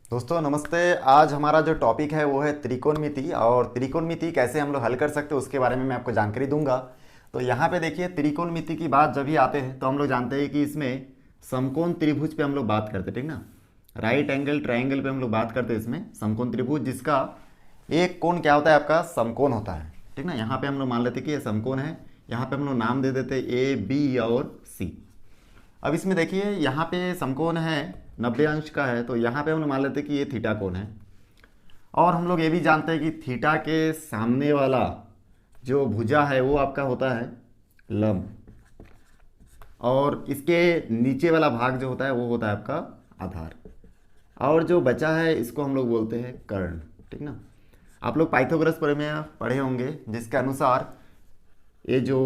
दोस्तों नमस्ते। आज हमारा जो टॉपिक है वो है त्रिकोणमिति, और त्रिकोणमिति कैसे हम लोग हल कर सकते हैं उसके बारे में मैं आपको जानकारी दूंगा। तो यहाँ पे देखिए, त्रिकोणमिति की बात जब भी आते हैं तो हम लोग जानते हैं कि इसमें समकोण त्रिभुज पे हम लोग बात करते हैं, ठीक ना। राइट एंगल ट्राइंगल पे हम लोग बात करते हैं इसमें समकोण त्रिभुज, जिसका एक कोण क्या होता है, आपका समकोण होता है, ठीक ना। यहाँ पे हम लोग मान लेते हैं कि ये समकोण है, यहाँ पे हम लोग नाम दे देते हैं ए, बी और सी। अब इसमें देखिए, यहाँ पे समकोण है 90 अंश का है, तो यहाँ पे हम लोग मान लेते हैं कि ये थीटा कोण है। और हम लोग ये भी जानते हैं कि थीटा के सामने वाला जो भुजा है वो आपका होता है लंब, और इसके नीचे वाला भाग जो होता है वो होता है आपका आधार, और जो बचा है इसको हम लोग बोलते हैं कर्ण, ठीक ना। आप लोग पाइथागोरस प्रमेय पढ़े होंगे, जिसके अनुसार ये जो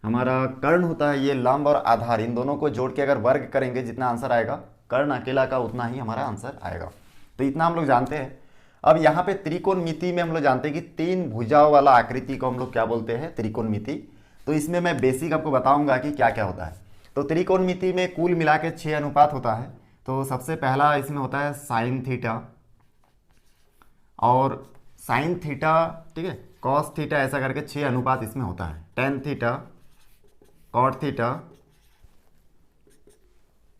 हमारा कर्ण होता है, ये लंब और आधार इन दोनों को जोड़ के अगर वर्ग करेंगे, जितना आंसर आएगा कर्ण अकेला का उतना ही हमारा आंसर आएगा। तो इतना हम लोग जानते हैं। अब यहाँ पे त्रिकोणमिति में हम लोग जानते हैं कि तीन भुजाओं वाला आकृति को हम लोग क्या बोलते हैं, त्रिकोणमिति। तो इसमें मैं बेसिक आपको बताऊंगा कि क्या क्या होता है। तो त्रिकोणमिति में कुल मिला के 6 अनुपात होता है। तो सबसे पहला इसमें होता है साइन थीटा, और साइन थीटा, ठीक है, कॉस थीटा, ऐसा करके 6 अनुपात इसमें होता है। Tan theta, cot theta,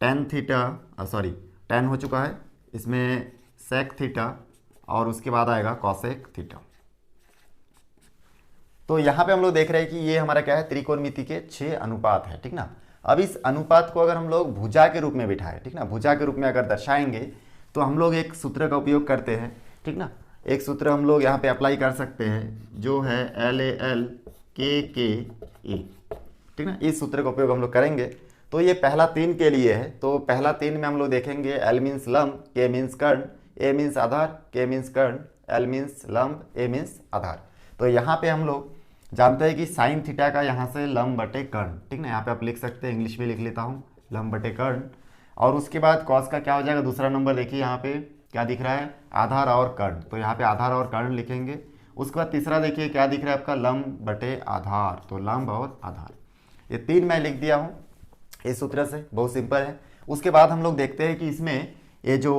tan theta, sorry tan हो चुका है, इसमें सेक थीटा, और उसके बाद आएगा कॉसेक थीटा। तो यहाँ पे हम लोग देख रहे हैं कि ये हमारा क्या है, त्रिकोणमिति के 6 अनुपात है, ठीक ना। अब इस अनुपात को अगर हम लोग भुजा के रूप में बिठाएं, ठीक ना, भुजा के रूप में अगर दर्शाएंगे तो हम लोग एक सूत्र का उपयोग करते हैं, ठीक ना। एक सूत्र हम लोग यहाँ पे अप्लाई कर सकते हैं, जो है LAL KKA, ठीक ना। इस सूत्र का उपयोग हम लोग करेंगे। तो ये पहला 3 के लिए है। तो पहला 3 में हम लोग देखेंगे L मीन्स लंब, K मीन्स कर्ण, A मीन्स आधार, K मीन्स कर्ण, L मीन्स लंब, A मीन्स आधार। तो यहाँ पे हम लोग जानते हैं कि साइन थीटा का यहाँ से लंब बटे कर्ण, ठीक ना। यहाँ पे आप लिख सकते हैं, इंग्लिश में लिख लेता हूँ, लंब बटे कर्ण। और उसके बाद कॉस का क्या हो जाएगा, दूसरा नंबर देखिए यहाँ पे क्या दिख रहा है, आधार और कर्ण। तो यहाँ पे आधार और कर्ण लिखेंगे। उसके बाद तीसरा देखिए क्या दिख रहा है आपका, लंब बटे आधार, तो लंब और आधार। ये 3 मैं लिख दिया हूँ इस सूत्र से, बहुत सिंपल है। उसके बाद हम लोग देखते हैं कि इसमें ये जो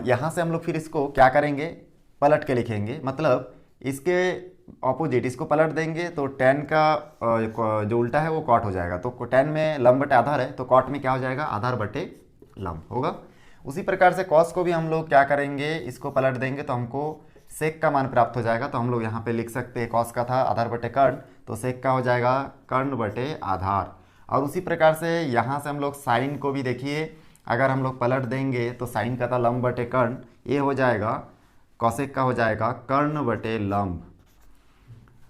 यहाँ से हम लोग फिर इसको क्या करेंगे, पलट के लिखेंगे, मतलब इसके ऑपोजिट इसको पलट देंगे। तो टेन का जो उल्टा है वो कॉट हो जाएगा। तो टेन में लंब बटे आधार है, तो कॉट में क्या हो जाएगा, आधार बटे लंब होगा। उसी प्रकार से कॉस को भी हम लोग क्या करेंगे, इसको पलट देंगे तो हमको सेक का मान प्राप्त हो जाएगा। तो हम लोग यहाँ पे लिख सकते हैं, कॉस का था आधार बटे कर्ण, तो सेक का हो जाएगा कर्ण बटे आधार। और उसी प्रकार से यहाँ से हम लोग साइन को भी देखिए, अगर हम लोग पलट देंगे तो साइन का था लंब बटे कर्ण, ये हो जाएगा कॉसेक का हो जाएगा कर्ण बटे लंब।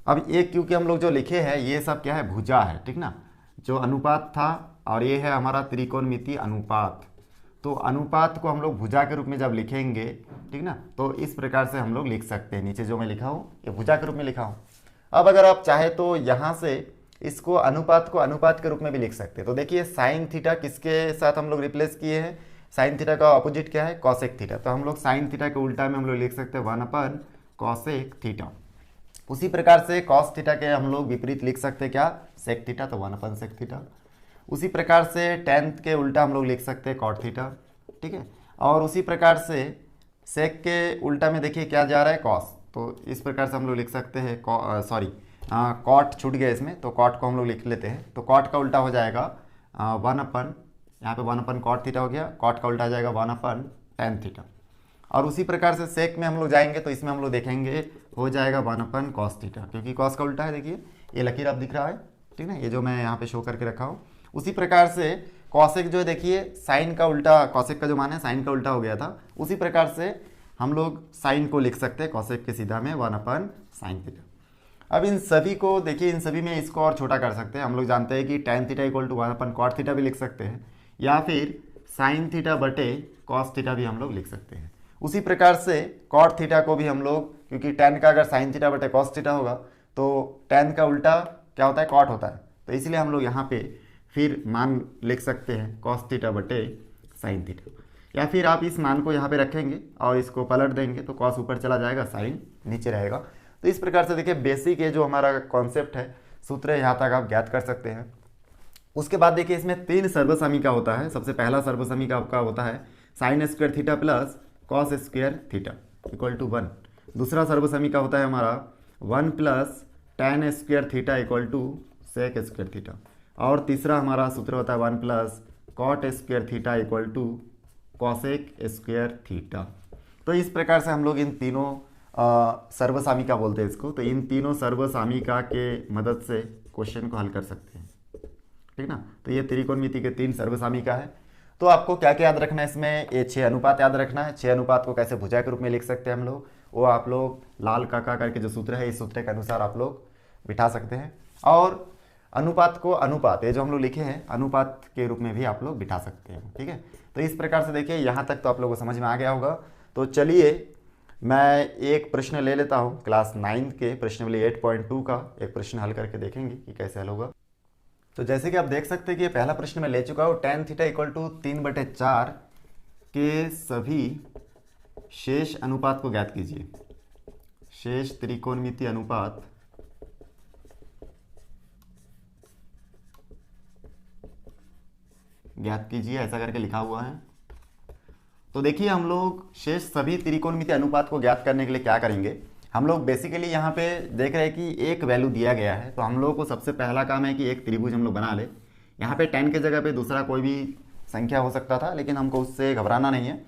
अब ये क्योंकि हम लोग जो लिखे हैं ये सब क्या है, भुजा है, ठीक ना, जो अनुपात था, और ये है हमारा त्रिकोणमिति अनुपात। तो अनुपात को हम लोग भुजा के रूप में जब लिखेंगे, ठीक ना, तो इस प्रकार से हम लोग लिख सकते हैं। नीचे जो मैं लिखा हूँ ये भुजा के रूप में लिखा हूँ। अब अगर आप चाहे तो यहाँ से इसको अनुपात को अनुपात के रूप में भी लिख सकते हैं। तो देखिए, साइन थीटा किसके साथ हम लोग रिप्लेस किए हैं, साइन थीटा का ऑपोजिट क्या है, कॉसेक थीटा। तो हम लोग साइन थीटा के उल्टा में हम लोग लिख सकते हैं 1 कॉसेक थीटा। उसी प्रकार से कॉस थीटा के हम लोग विपरीत लिख सकते हैं क्या, सेक थीटा, तो 1 सेक थीटा। उसी प्रकार से टेन के उल्टा हम लोग लिख सकते हैं कॉट थीटा, ठीक है। और उसी प्रकार से सेक के उल्टा में देखिए क्या जा रहा है, कॉस। तो इस प्रकार से हम लोग लिख सकते हैं, कॉट छूट गया इसमें, तो कॉट को हम लोग लिख लेते हैं। तो कॉट का उल्टा हो जाएगा 1 यहाँ पे 1 कॉट थीटा हो गया, कॉट का उल्टा आ जाएगा 1 टेन थीटा। और उसी प्रकार से सेक में हम लोग जाएंगे तो इसमें हम लोग देखेंगे हो जाएगा 1 कॉस थीटा, क्योंकि कॉस का उल्टा है, देखिए ये लकीर अब दिख रहा है, ठीक है, ये जो मैं यहाँ पे शो करके रखा हूँ। उसी प्रकार से कॉसेक जो है, देखिए साइन का उल्टा, कॉसेक का जो मान है साइन का उल्टा हो गया था। उसी प्रकार से हम लोग साइन को लिख सकते हैं कॉसेक के सीधा में 1 साइन थीटा। अब इन सभी को देखिए, इन सभी में इसको और छोटा कर सकते हैं। हम लोग जानते हैं कि tan theta equal to 1 cot theta भी लिख सकते हैं, या फिर साइन थीटा बटे कॉस थीटा भी हम लोग लिख सकते हैं। उसी प्रकार से कॉट थीटा को भी हम लोग, क्योंकि टेन का अगर साइन थीटा बटे कॉस थीटा होगा तो टेन का उल्टा क्या होता है, कॉट होता है। तो इसलिए हम लोग यहाँ पे फिर मान लिख सकते हैं कॉस थीटा बटे साइन थीटा, या फिर आप इस मान को यहाँ पे रखेंगे और इसको पलट देंगे तो कॉस ऊपर चला जाएगा, साइन नीचे रहेगा। तो इस प्रकार से देखिए, बेसिक ये जो हमारा कॉन्सेप्ट है, सूत्र यहाँ तक आप ज्ञात कर सकते हैं। उसके बाद देखिए इसमें तीन सर्वसमी का होता है। सबसे पहला सर्वसमी का आपका होता है sine square theta plus cos square theta equal to 1। दूसरा सर्वसमी का होता है हमारा 1 plus tan square theta equal to sec square theta. और तीसरा हमारा सूत्र होता है 1 plus cot square theta equal to cosec square theta. तो इस प्रकार से हम लोग इन तीनों सर्वसामिका बोलते हैं इसको, तो इन तीनों सर्वसामिका के मदद से क्वेश्चन को हल कर सकते हैं, ठीक ना। तो ये त्रिकोणमिति के तीन सर्वसामिका है। तो आपको क्या क्या याद रखना है इसमें, ये 6 अनुपात याद रखना है। 6 अनुपात को कैसे भुजा के रूप में लिख सकते हैं हम लोग, वो आप लोग लाल काका करके जो सूत्र है इस सूत्र के अनुसार आप लोग बिठा सकते हैं। और अनुपात को अनुपात, ये जो हम लोग लिखे हैं अनुपात के रूप में भी आप लोग बिठा सकते हैं, ठीक है। तो इस प्रकार से देखिए यहाँ तक तो आप लोगों को समझ में आ गया होगा। तो चलिए मैं एक प्रश्न ले लेता हूँ क्लास 9 के प्रश्नावली 8.2 का एक प्रश्न हल करके देखेंगे कि कैसे हल होगा। तो जैसे कि आप देख सकते हैं कि ये पहला प्रश्न मैं ले चुका हूँ, tan थीटा इक्वल टू 3/4 के सभी शेष अनुपात को ज्ञात कीजिए। शेष त्रिकोणमिति अनुपात ज्ञात कीजिए, ऐसा करके लिखा हुआ है। तो देखिए हम लोग शेष सभी त्रिकोणमिति अनुपात को ज्ञात करने के लिए क्या करेंगे, हम लोग बेसिकली यहाँ पे देख रहे हैं कि एक वैल्यू दिया गया है। तो हम लोगों को सबसे पहला काम है कि एक त्रिभुज हम लोग बना ले। यहाँ पे 10 के जगह पे दूसरा कोई भी संख्या हो सकता था, लेकिन हमको उससे घबराना नहीं है।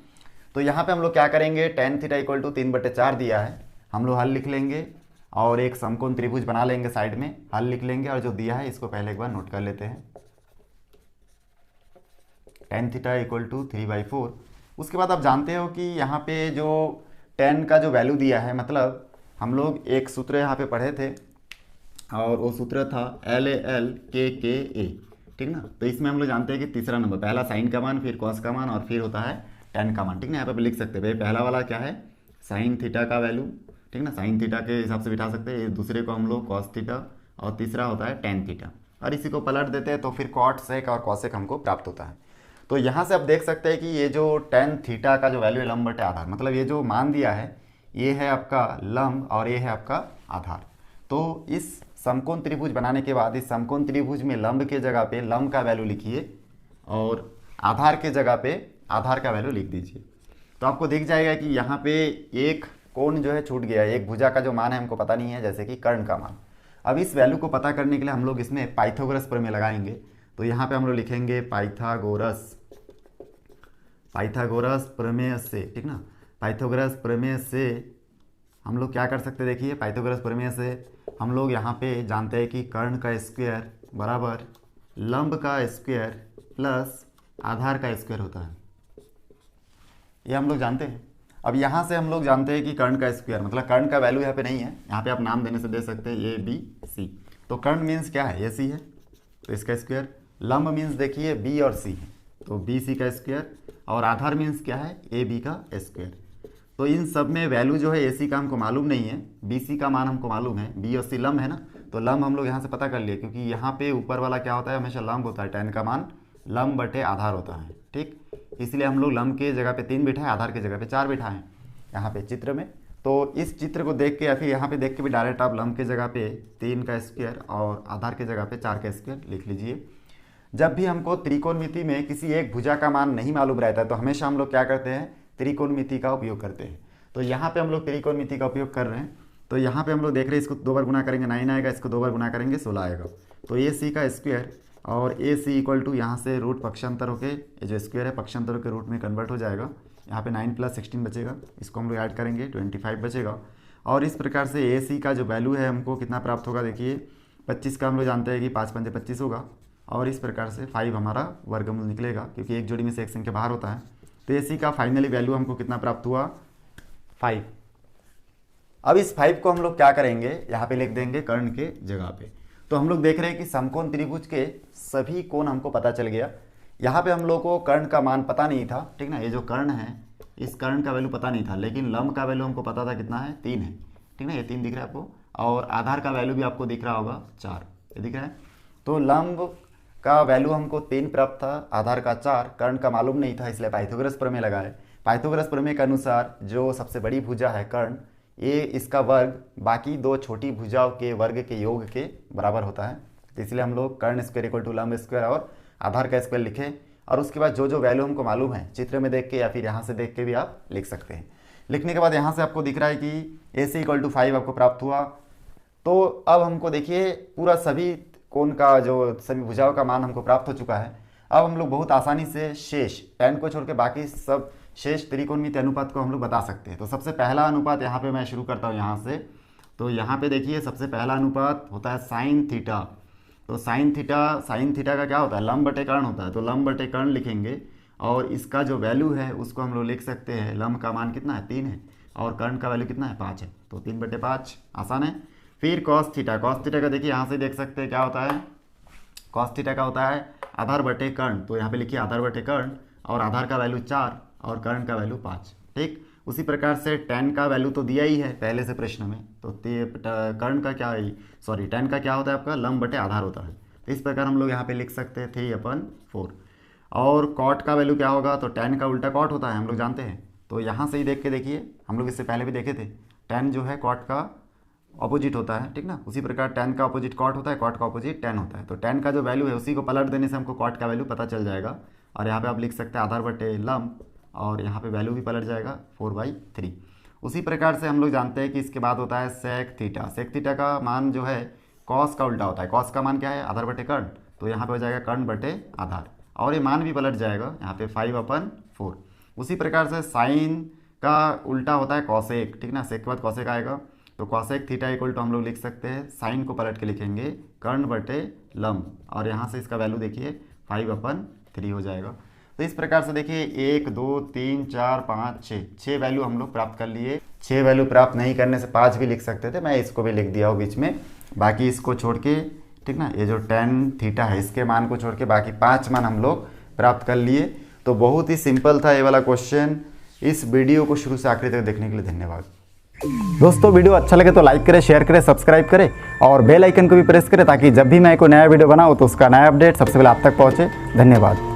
तो यहाँ पे हम लोग क्या करेंगे, tan थीटा इक्वल टू 3/4 दिया है, हम लोग हल लिख लेंगे और एक समकोण त्रिभुज बना लेंगे, साइड में हल लिख लेंगे। और जो दिया है इसको पहले एक बार नोट कर लेते हैं, tan थीटा इक्वल टू 3/4। उसके बाद आप जानते हो कि यहाँ पे जो tan का जो वैल्यू दिया है, मतलब हम लोग एक सूत्र यहाँ पे पढ़े थे और वो सूत्र था LALKKA, ठीक ना। तो इसमें हम लोग जानते हैं कि तीसरा नंबर, पहला साइन का मान, फिर कॉस का मान और फिर होता है tan का मान, ठीक ना। यहाँ पे लिख सकते हैं भाई पहला वाला क्या है, साइन थीटा का वैल्यू, ठीक ना, साइन थीटा के हिसाब से बिठा सकते हैं। दूसरे को हम लोग कॉस थीटा और तीसरा होता है tan थीटा, और इसी को पलट देते हैं तो फिर कॉट सेक और कॉसेक हमको प्राप्त होता है। तो यहाँ से आप देख सकते हैं कि ये जो tan थीटा का जो वैल्यू है लंब बटे आधार, मतलब ये जो मान दिया है ये है आपका लंब और ये है आपका आधार। तो इस समकोण त्रिभुज बनाने के बाद इस समकोण त्रिभुज में लंब के जगह पे लंब का वैल्यू लिखिए और आधार के जगह पे आधार का वैल्यू लिख दीजिए। तो आपको दिख जाएगा कि यहाँ पे एक कोण जो है छूट गया है, एक भुजा का जो मान है हमको पता नहीं है, जैसे कि कर्ण का मान। अब इस वैल्यू को पता करने के लिए हम लोग इसमें पाइथागोरस प्रमेय लगाएंगे। तो यहाँ पे हम लोग लिखेंगे पाइथागोरस प्रमेय से, ठीक ना। पाइथागोरस प्रमेय से हम लोग क्या कर सकते हैं, देखिए पाइथागोरस प्रमेय से हम लोग यहाँ पे जानते हैं कि कर्ण का स्क्वायर बराबर लंब का स्क्वायर प्लस आधार का स्क्वायर होता है, ये हम लोग जानते हैं। अब यहाँ से हम लोग जानते हैं कि कर्ण का स्क्वायर मतलब कर्ण का वैल्यू यहाँ पे नहीं है, यहाँ पे आप नाम देने से दे सकते हैं ABC। तो कर्ण मीन्स क्या है, AC है, तो इसका स्क्वायर। लंब मीन्स देखिए B और C है, तो BC का स्क्वायर। और आधार मीन्स क्या है, AB का स्क्वायर। तो इन सब में वैल्यू जो है AC का हमको मालूम नहीं है, BC का मान हमको मालूम है, B और C लंब है ना। तो लंब हम लोग यहाँ से पता कर लिए, क्योंकि यहाँ पे ऊपर वाला क्या होता है, हमेशा लंब होता है, tan का मान लंब बटे आधार होता है, ठीक। इसलिए हम लोग लंब के जगह पे 3 बिठाएं, आधार के जगह पे 4 बिठाएं यहाँ पे चित्र में। तो इस चित्र को देख के या फिर यहाँ पे देख के भी डायरेक्ट आप लंब के जगह पे 3 का स्क्वायर और आधार के जगह पे 4 का स्क्वायर लिख लीजिए। जब भी हमको त्रिकोणमिति में किसी एक भुजा का मान नहीं मालूम रहता है तो हमेशा हम लोग क्या करते हैं, त्रिकोणमिति का उपयोग करते हैं। तो यहाँ पे हम लोग त्रिकोणमिति का उपयोग कर रहे हैं। तो यहाँ पे हम लोग देख रहे हैं, इसको 2 बार गुना करेंगे 9 आएगा, इसको 2 बार गुना करेंगे 16 आएगा। तो AC का स्क्वायर और AC इक्वल टू यहाँ से रूट पक्षांतर होके, ये जो स्क्वायर है पक्षांतर के रूट में कन्वर्ट हो जाएगा। यहाँ पे 9 + 16 बचेगा, इसको हम लोग ऐड करेंगे 25 बचेगा। और इस प्रकार से AC का जो वैल्यू है हमको कितना प्राप्त होगा, देखिए 25 का हम लोग जानते हैं कि 5 × 5 = 25 होगा। और इस प्रकार से 5 हमारा वर्गमूल निकलेगा, क्योंकि एक जोड़ी में से एक संख्या बाहर होता है। तो AC का फाइनली वैल्यू हमको कितना प्राप्त हुआ, 5। अब इस 5 को हम लोग क्या करेंगे, यहाँ पे लिख देंगे कर्ण के जगह पे। तो हम लोग देख रहे हैं कि समकोण त्रिभुज के सभी कोण हमको पता चल गया। यहाँ पे हम लोग को कर्ण का मान पता नहीं था, ठीक ना। ये जो कर्ण है इस कर्ण का वैल्यू पता नहीं था, लेकिन लंब का वैल्यू हमको पता था, कितना है, 3 है, ठीक ना। ये 3 दिख रहा है आपको, और आधार का वैल्यू भी आपको दिख रहा होगा 4, ये दिख रहा है। तो लंब का वैल्यू हमको 3 प्राप्त था, आधार का 4, कर्ण का मालूम नहीं था, इसलिए पाइथागोरस प्रमेय लगाए। पाइथागोरस प्रमेय के अनुसार जो सबसे बड़ी भुजा है कर्ण, ये इसका वर्ग बाकी 2 छोटी भुजाओं के वर्ग के योग के बराबर होता है। तो इसलिए हम लोग कर्ण स्क्वायर इक्वल टू लंब स्क्वायर और आधार का स्क्वायर लिखे, और उसके बाद जो जो वैल्यू हमको मालूम है चित्र में देख के या फिर यहाँ से देख के भी आप लिख सकते हैं। लिखने के बाद यहाँ से आपको दिख रहा है कि AC इक्वल टू 5 आपको प्राप्त हुआ। तो अब हमको देखिए पूरा सभी कोण का जो सभी भुजाओं का मान हमको प्राप्त हो चुका है। अब हम लोग बहुत आसानी से शेष tan को छोड़ के बाकी सब शेष त्रिकोणमिति अनुपात को हम लोग बता सकते हैं। तो सबसे पहला अनुपात यहाँ पे मैं शुरू करता हूँ यहाँ से। तो यहाँ पे देखिए सबसे पहला अनुपात होता है साइन थीटा। तो साइन थीटा का क्या होता है, लंब बटे कर्ण होता है। तो लंब बटे कर्ण लिखेंगे और इसका जो वैल्यू है उसको हम लोग लिख सकते हैं, लंब का मान कितना है 3 है और कर्ण का वैल्यू कितना है 5 है, तो 3/5 आसान है। फिर कॉस थीटा का देखिए यहाँ से देख सकते हैं क्या होता है, कॉस थीटा का होता है आधार बटे कर्ण। तो यहाँ पे लिखिए आधार बटे कर्ण और आधार का वैल्यू 4 और कर्ण का वैल्यू 5। ठीक, उसी प्रकार से tan का वैल्यू तो दिया ही है पहले से प्रश्न में। तो कर्ण का क्या है, सॉरी tan का क्या होता है आपका लंब बटे आधार होता है। तो इस प्रकार हम लोग यहाँ पे लिख सकते हैं 3/4। और कॉट का वैल्यू क्या होगा, तो tan का उल्टा कॉट होता है, हम लोग जानते हैं। तो यहाँ से ही देख के देखिए, हम लोग इससे पहले भी देखे थे, tan जो है कॉट का ऑपोजिट होता है, ठीक ना। उसी प्रकार tan का ऑपोजिट कॉट होता है, कॉट का ऑपोजिट tan होता है। तो tan का जो वैल्यू है उसी को पलट देने से हमको कॉट का वैल्यू पता चल जाएगा। और यहाँ पे आप लिख सकते हैं आधार बटे लंब और यहाँ पे वैल्यू भी पलट जाएगा 4/3। उसी प्रकार से हम लोग जानते हैं कि इसके बाद होता है सेक थीटा। सेक थीटा का मान जो है कॉस का उल्टा होता है। कॉस का मान क्या है, आधार बटे कर्ण। तो यहाँ पे हो जाएगा कर्ण बटे आधार और ये मान भी पलट जाएगा यहाँ पे 5/4। उसी प्रकार से साइन का उल्टा होता है कॉसेक, ठीक ना। सेक के बाद कॉसेक आएगा। तो कॉसेक थीटा इक्वल टू हम लोग लिख सकते हैं, साइन को पलट के लिखेंगे कर्ण बटे लंब और यहाँ से इसका वैल्यू देखिए 5/3 हो जाएगा। तो इस प्रकार से देखिए 1 2 3 4 5 6 वैल्यू हम लोग प्राप्त कर लिए। 6 वैल्यू प्राप्त नहीं करने से 5 भी लिख सकते थे, मैं इसको भी लिख दिया हूँ बीच में। बाकी इसको छोड़ के, ठीक ना, ये जो tan थीटा है इसके मान को छोड़ के बाकी 5 मान हम लोग प्राप्त कर लिए। तो बहुत ही सिंपल था ये वाला क्वेश्चन। इस वीडियो को शुरू से आखिर तक देखने के लिए धन्यवाद। दोस्तों वीडियो अच्छा लगे तो लाइक करें, शेयर करें, सब्सक्राइब करें और बेल आइकन को भी प्रेस करें ताकि जब भी मैं कोई नया वीडियो बनाऊँ तो उसका नया अपडेट सबसे पहले आप तक पहुँचे। धन्यवाद।